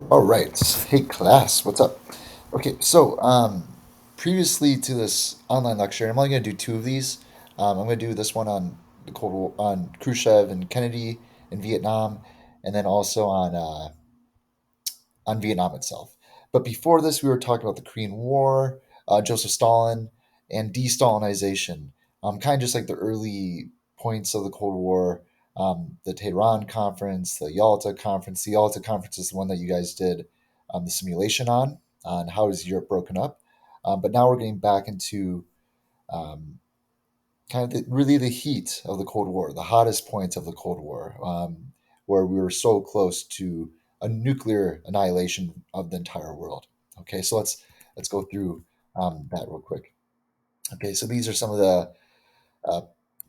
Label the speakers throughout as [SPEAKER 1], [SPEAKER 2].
[SPEAKER 1] All right. Hey, class, what's up? Okay, previously to this online lecture, I'm only going to do two of these. I'm going to do this one on the Cold War, on Khrushchev and Kennedy in Vietnam, and then also on Vietnam itself. But before this, we were talking about the Korean War, Joseph Stalin, and de-Stalinization. Kind of just like the early points of the Cold War, the Tehran Conference, the Yalta Conference. The Yalta Conference is the one that you guys did the simulation on how is Europe broken up. But now we're getting back into um, kind of really the heat of the Cold War, the hottest points of the Cold War, where we were so close to a nuclear annihilation of the entire world. Okay, so let's go through that real quick. Okay, so these are some of the uh,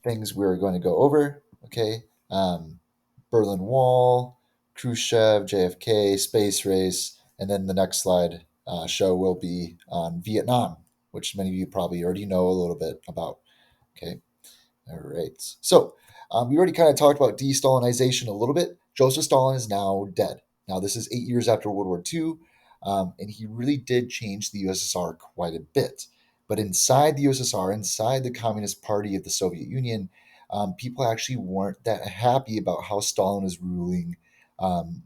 [SPEAKER 1] things we're going to go over. Okay, Berlin Wall, Khrushchev, JFK, space race, and then the next slide show will be on Vietnam, which many of you probably already know a little bit about. Okay. All right. We already kind of talked about de-Stalinization a little bit. Joseph Stalin is now dead. Now, this is 8 years after World War II, and he really did change the USSR quite a bit. But inside the USSR, inside the Communist Party of the Soviet Union, people actually weren't that happy about how Stalin was ruling um,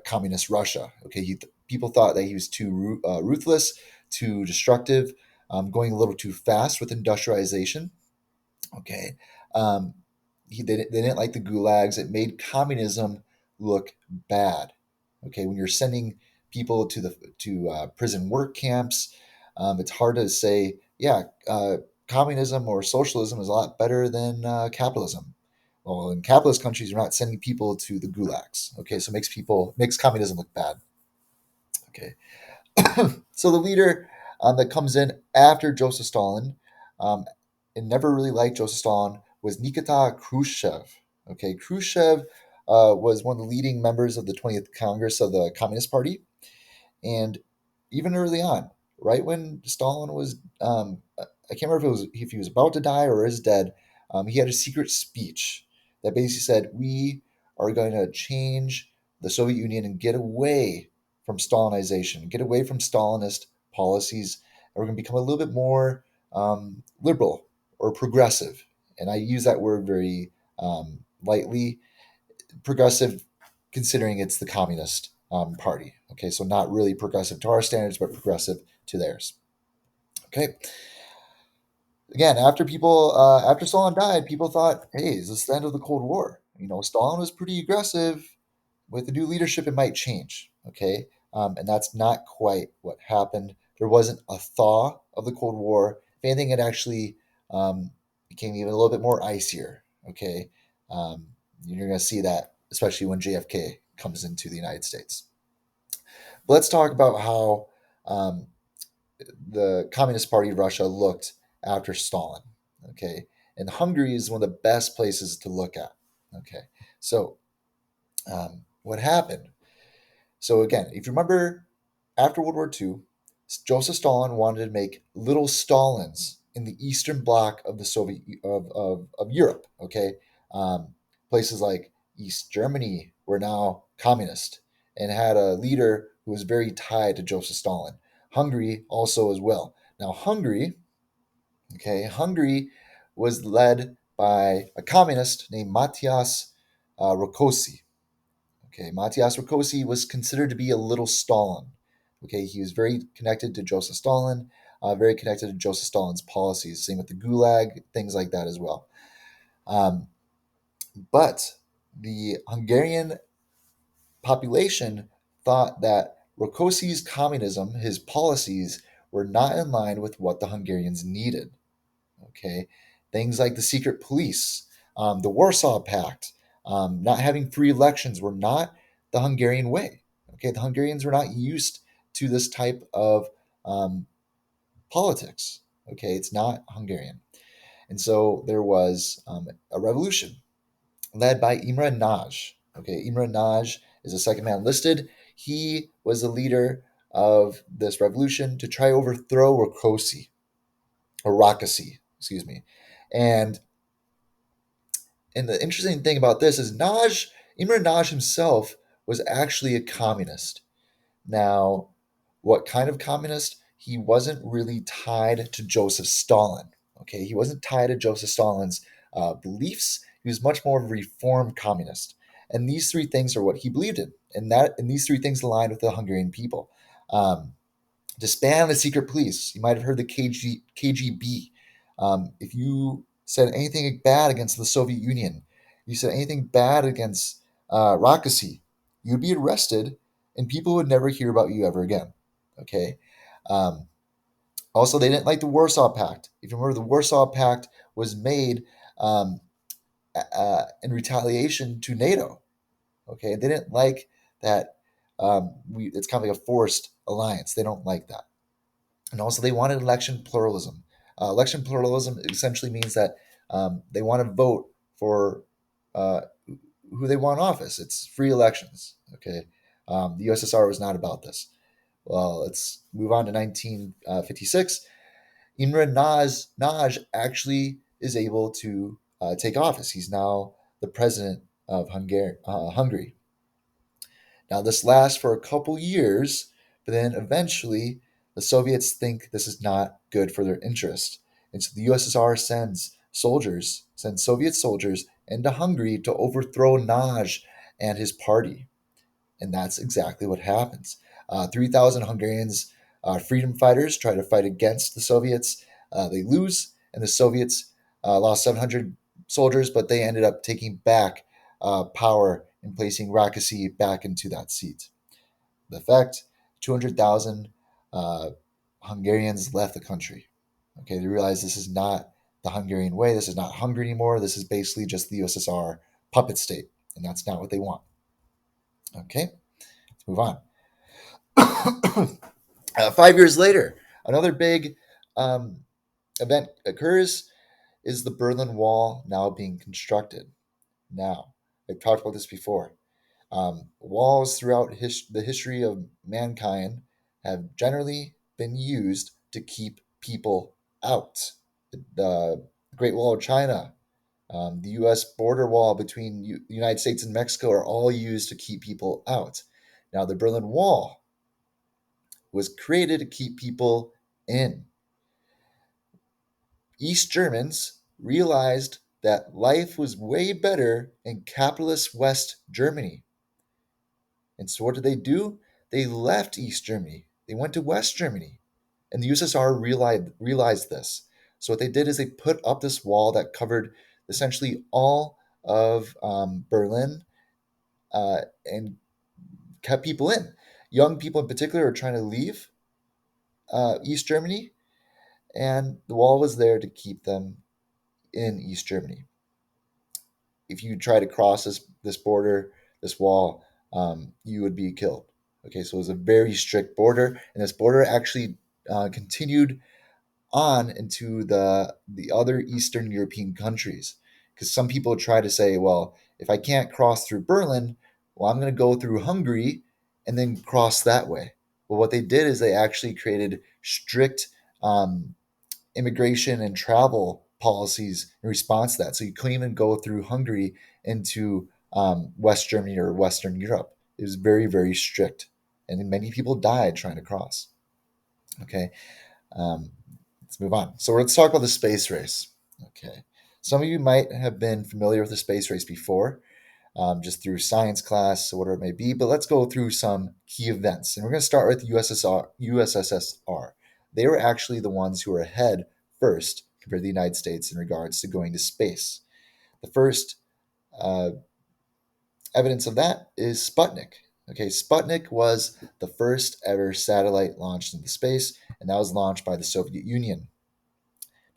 [SPEAKER 1] communist Russia. Okay, people thought that he was too ruthless, too destructive, going a little too fast with industrialization. Okay. Um, they didn't like the gulags. It made communism look bad. Okay. When you're sending people to prison work camps, it's hard to say, yeah, communism or socialism is a lot better than capitalism. Well, in capitalist countries, you're not sending people to the gulags. Okay. So it makes communism look bad. Okay. So the leader that comes in after Joseph Stalin, um, and never really liked Joseph Stalin, was Nikita Khrushchev. Okay, Khrushchev was one of the leading members of the 20th Congress of the Communist Party, and even early on, right when Stalin was, I can't remember if he was about to die or is dead, he had a secret speech that basically said, "We are going to change the Soviet Union and get away from Stalinization, get away from Stalinist policies, and we're going to become a little bit more liberal or progressive." And I use that word very lightly, progressive, considering it's the communist party. Okay, so not really progressive to our standards, but progressive to theirs. Okay, again, after Stalin died, people thought, hey, is this the end of the Cold War? Stalin was pretty aggressive. With the new leadership, it might change. Okay, and that's not quite what happened. There wasn't a thaw of the Cold War. If anything, it actually became even a little bit more icier. Okay, um, you're going to see that, especially when JFK comes into the United States. But let's talk about how um, the Communist Party of Russia looked after Stalin. Okay, and Hungary is one of the best places to look at. Okay, so what happened? So again, if you remember, after World War II, Joseph Stalin wanted to make little Stalins in the eastern bloc of the Soviet of Europe. Okay, places like East Germany were now communist and had a leader who was very tied to Joseph Stalin. Hungary also as well. Now Hungary was led by a communist named Matthias Rákosi. Okay, Matthias Rákosi was considered to be a little Stalin. Okay, he was very connected to Joseph Stalin, very connected to Joseph Stalin's policies. Same with the Gulag, things like that as well. Um, but the Hungarian population thought that Rákosi's communism, his policies, were not in line with what the Hungarians needed. Okay, things like the secret police, the Warsaw Pact, not having free elections were not the Hungarian way. Okay, the Hungarians were not used to this type of um, politics. Okay, it's not Hungarian, and so there was a revolution led by Imre Nagy. Okay, Imre Nagy is the second man listed. He was the leader of this revolution to try overthrow Rákosi or Rakasi, excuse me, and And the interesting thing about this is Imre Nagy himself was actually a communist. Now, what kind of communist? He wasn't really tied to Joseph Stalin. Okay, he wasn't tied to Joseph Stalin's beliefs. He was much more of a reformed communist, and these three things are what he believed in, and these three things aligned with the Hungarian people. Um, Disband the secret police. You might have heard the KGB. If you said anything bad against the Soviet Union, you said anything bad against Rakasi, you'd be arrested, and people would never hear about you ever again. Okay. Um, Also, they didn't like the Warsaw Pact. If you remember, the Warsaw Pact was made um, in retaliation to NATO. Okay, they didn't like that. It's kind of like a forced alliance. They don't like that. And also they wanted election pluralism. Election pluralism essentially means that they want to vote for uh, who they want in office. It's free elections. Okay, the USSR was not about this. Well, let's move on to 1956. Imre Nagy actually is able to take office. He's now the president of Hungary. Now, this lasts for a couple years, but then eventually the Soviets think this is not good for their interest. And so the USSR sends Soviet soldiers into Hungary to overthrow Nagy and his party. And that's exactly what happens. 3,000 Hungarians, freedom fighters, try to fight against the Soviets. They lose, and the Soviets lost 700 soldiers, but they ended up taking back power and placing Rakasi back into that seat. The effect 200,000 uh, Hungarians left the country. Okay, they realized this is not the Hungarian way. This is not Hungary anymore. This is basically just the USSR puppet state, and that's not what they want. Okay, let's move on. 5 years later, another big um, event occurs is the Berlin Wall now being constructed. Now, I've talked about this before. Walls throughout the history of mankind have generally been used to keep people out. The Great Wall of China, the U.S. border wall between the United States and Mexico are all used to keep people out. Now, the Berlin Wall was created to keep people in. East Germans realized that life was way better in capitalist West Germany. And so what did they do? They left East Germany. They went to West Germany. And the USSR realized this. So what they did is they put up this wall that covered essentially all of Berlin and kept people in. Young people in particular are trying to leave East Germany, and the wall was there to keep them in East Germany. If you try to cross this border, this wall, you would be killed. Okay, so it was a very strict border, and this border actually continued on into the other Eastern European countries. Because some people try to say, well, if I can't cross through Berlin, well, I'm going to go through Hungary and then cross that way. Well, what they did is they actually created strict immigration and travel policies in response to that. So you couldn't even go through Hungary into West Germany or Western Europe. It was very, very strict. And many people died trying to cross. Okay, um, let's move on. So let's talk about the space race. Okay, some of you might have been familiar with the space race before, just through science class or whatever it may be. But let's go through some key events. And we're going to start with USSR. They were actually the ones who were ahead first compared to the United States in regards to going to space. The first uh, evidence of that is Sputnik. Okay, Sputnik was the first ever satellite launched into space, and that was launched by the Soviet Union.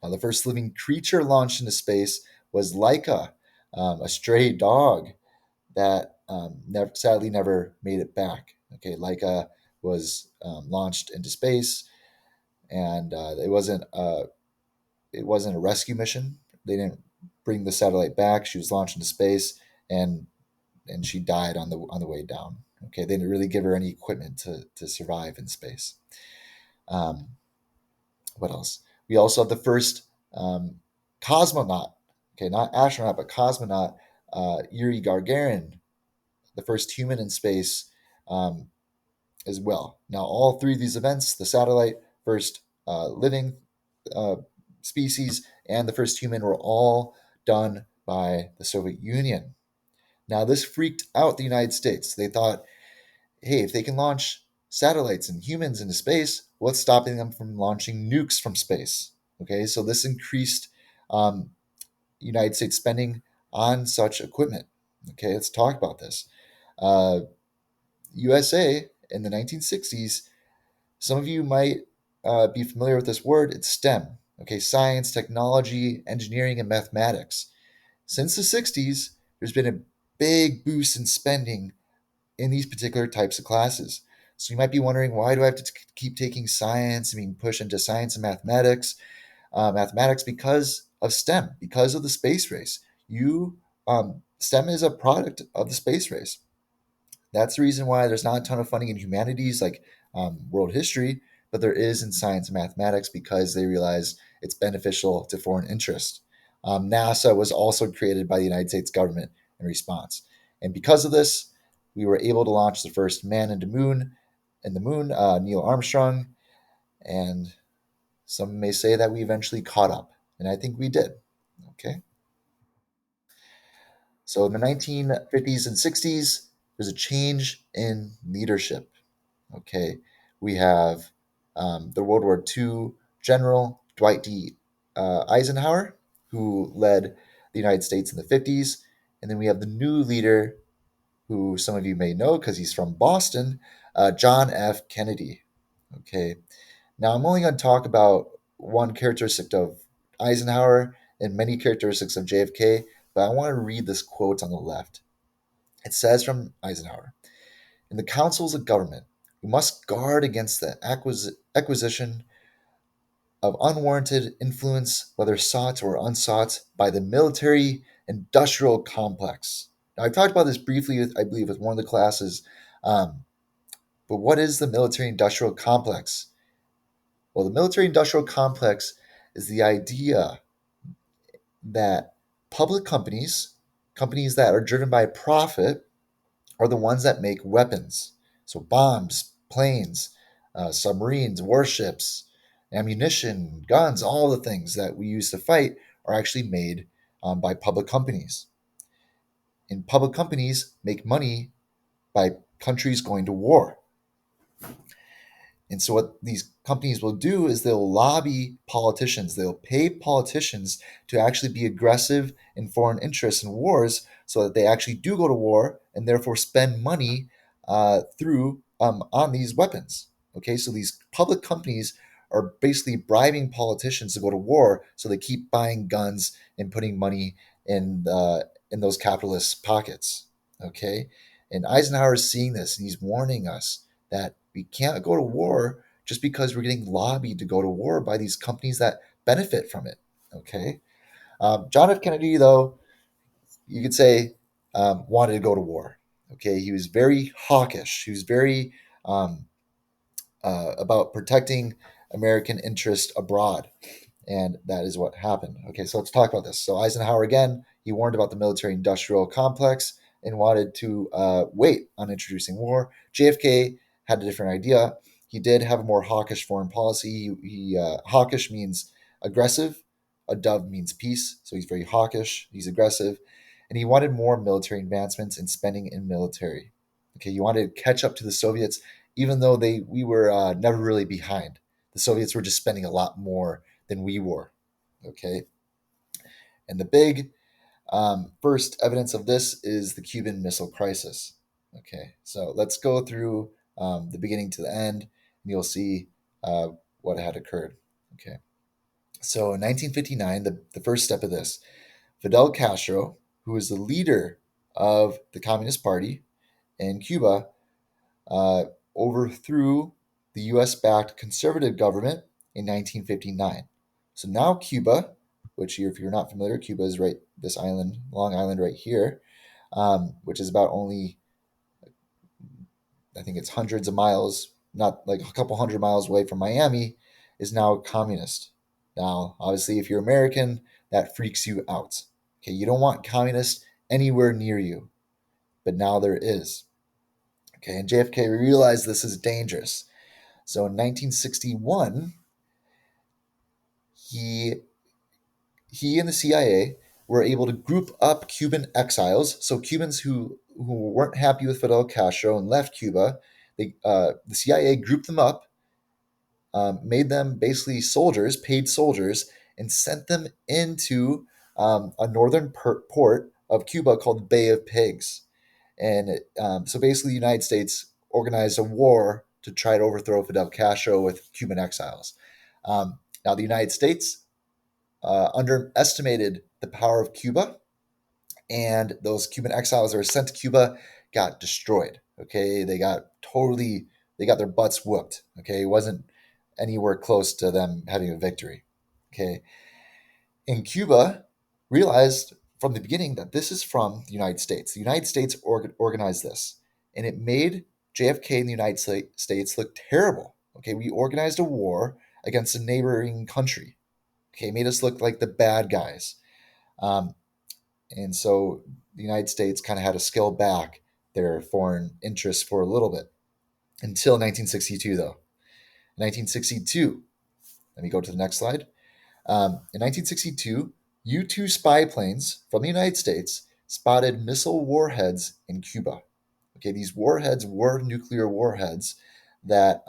[SPEAKER 1] Now, the first living creature launched into space was Laika, a stray dog that sadly never made it back. Okay, Laika was launched into space, and it wasn't a rescue mission. They didn't bring the satellite back. She was launched into space, and she died on the way down. Okay, they didn't really give her any equipment to survive in space. Um, what else? We also have the first cosmonaut. Okay, not astronaut, but cosmonaut, Yuri Gagarin, the first human in space, um, as well. Now, all three of these events, the satellite, first living uh, species, and the first human, were all done by the Soviet Union. Now, this freaked out the United States. They thought, hey, if they can launch satellites and humans into space, what's stopping them from launching nukes from space? Okay, so this increased um, United States spending on such equipment. Okay, let's talk about this. Uh, USA in the 1960s, some of you might be familiar with this word. It's STEM. Okay, science, technology, engineering, and mathematics. Since the 60s, there's been a big boost in spending in these particular types of classes. So you might be wondering, why do I have to keep taking science? I mean, push into science and mathematics. Mathematics because of STEM, because of the space race. STEM is a product of the space race. That's the reason why there's not a ton of funding in humanities like world history, but there is in science and mathematics because they realize it's beneficial to foreign interest. NASA was also created by the United States government in response. And because of this, we were able to launch the first man into moon in the moon, Neil Armstrong. And some may say that we eventually caught up. And I think we did. Okay. So in the 1950s and 60s, there's a change in leadership. Okay, we have the World War II General Dwight D. Eisenhower, who led the United States in the 50s. And then we have the new leader, who some of you may know because he's from Boston, John F. Kennedy. Okay, now I'm only going to talk about one characteristic of Eisenhower and many characteristics of JFK, but I want to read this quote on the left. It says from Eisenhower: in the councils of government, we must guard against the acquisition of unwarranted influence, whether sought or unsought, by the military industrial complex. Now, I've talked about this briefly, I believe, with one of the classes. Um, but what is the military industrial complex? Well, the military industrial complex is the idea that public companies, companies that are driven by profit, are the ones that make weapons. So bombs, planes, submarines, warships, ammunition, guns, all the things that we use to fight are actually made by public companies. And public companies make money by countries going to war. And so, what these companies will do is they'll lobby politicians, they'll pay politicians to actually be aggressive in foreign interests and wars so that they actually do go to war and therefore spend money through on these weapons. Okay, so these public companies are basically bribing politicians to go to war so they keep buying guns and putting money in those capitalist pockets. Okay, and Eisenhower is seeing this and he's warning us that we can't go to war just because we're getting lobbied to go to war by these companies that benefit from it. Okay. John F. Kennedy, though, you could say, wanted to go to war. Okay. He was very hawkish. He was very about protecting American interest abroad. And that is what happened. Okay, so let's talk about this. So Eisenhower, again, he warned about the military-industrial complex and wanted to wait on introducing war. JFK had a different idea. He did have a more hawkish foreign policy. Hawkish means aggressive. A dove means peace. So he's very hawkish. He's aggressive, and he wanted more military advancements and spending in military. Okay, he wanted to catch up to the Soviets, even though we were never really behind. The Soviets were just spending a lot more than we were. Okay. And the big first evidence of this is the Cuban Missile Crisis. Okay. So let's go through the beginning to the end, and you'll see what had occurred. Okay. So in 1959, the first step of this, Fidel Castro, who was the leader of the Communist Party in Cuba, uh, overthrew the US backed conservative government in 1959. So now Cuba, which if you're not familiar, Cuba is right this island, Long Island right here, which is about only, I think it's hundreds of miles, not like a couple hundred miles away from Miami, is now communist. Now, obviously, if you're American, that freaks you out. Okay, you don't want communists anywhere near you, but now there is. Okay, and JFK realized this is dangerous. So in 1961, he he and the CIA were able to group up Cuban exiles, so Cubans who weren't happy with Fidel Castro and left Cuba. The CIA grouped them up, made them basically soldiers, paid soldiers, and sent them into a northern port of Cuba called Bay of Pigs. And so basically, the United States organized a war to try to overthrow Fidel Castro with Cuban exiles. Now, the United States underestimated the power of Cuba, and those Cuban exiles that were sent to Cuba got destroyed. Okay, they got their butts whooped. Okay, it wasn't anywhere close to them having a victory. Okay, and Cuba realized from the beginning that this is from the United States. The United States organized this, and it made JFK and the United States look terrible. Okay, we organized a war against a neighboring country. Okay, made us look like the bad guys. Um, and so the United States kind of had to scale back their foreign interests for a little bit until 1962, though. 1962, let me go to the next slide. In 1962, U-2 spy planes from the United States spotted missile warheads in Cuba. Okay, these warheads were nuclear warheads that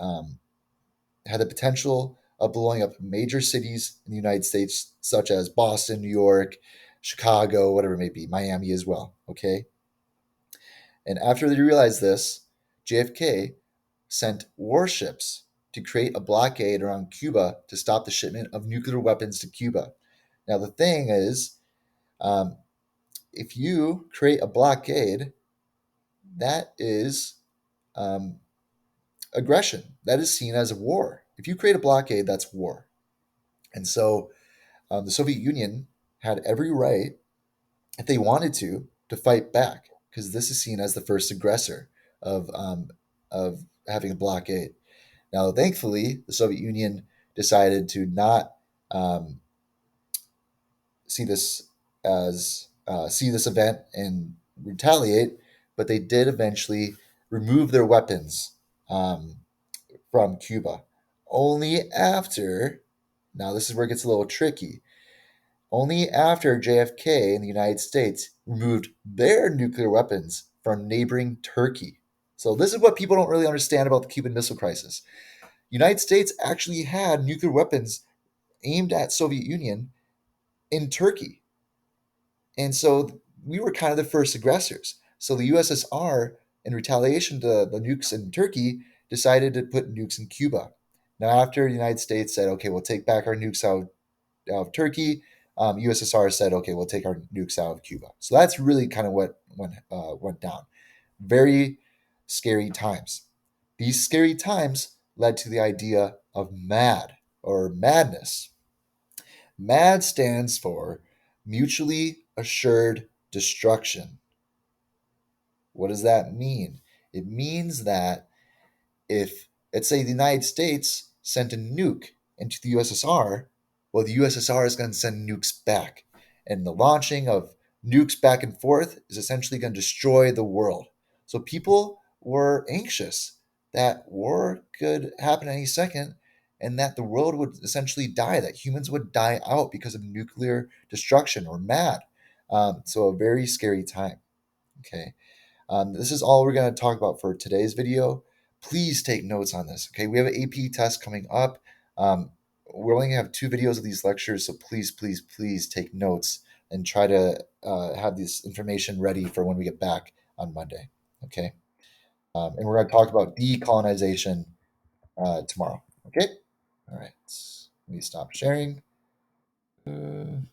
[SPEAKER 1] had the potential of blowing up major cities in the United States, such as Boston, New York, Chicago, whatever it may be, Miami as well. Okay. And after they realized this, JFK sent warships to create a blockade around Cuba to stop the shipment of nuclear weapons to Cuba. Now, the thing is, um, if you create a blockade, that is um, aggression. That is seen as a war. If you create a blockade, that's war. And so the Soviet Union had every right, if they wanted to fight back, because this is seen as the first aggressor of having a blockade. Now, thankfully, the Soviet Union decided to not um, see this see this event and retaliate, but they did eventually remove their weapons um, from Cuba. Only after, now this is where it gets a little tricky. Only after JFK and the United States removed their nuclear weapons from neighboring Turkey. So this is what people don't really understand about the Cuban Missile Crisis. United States actually had nuclear weapons aimed at Soviet Union in Turkey. And so we were kind of the first aggressors. So the USSR, in retaliation to the nukes in Turkey, decided to put nukes in Cuba. Now, after the United States said, okay, we'll take back our nukes out of Turkey, USSR said, okay, we'll take our nukes out of Cuba. So that's really kind of what went down. Very scary times. These scary times led to the idea of MAD or madness. MAD stands for mutually assured destruction. What does that mean? It means that if, let's say, the United States sent a nuke into the USSR, well, the USSR is going to send nukes back. And the launching of nukes back and forth is essentially going to destroy the world. So people were anxious that war could happen any second and that the world would essentially die, that humans would die out because of nuclear destruction or mad. So a very scary time. Okay. This is all we're going to talk about for today's video. Please take notes on this. Okay, we have an AP test coming up. Um, we're only going to have 2 videos of these lectures, so please, please, please take notes and try to have this information ready for when we get back on Monday. Okay, and we're going to talk about decolonization tomorrow. Okay, all right. Let me stop sharing. Boom.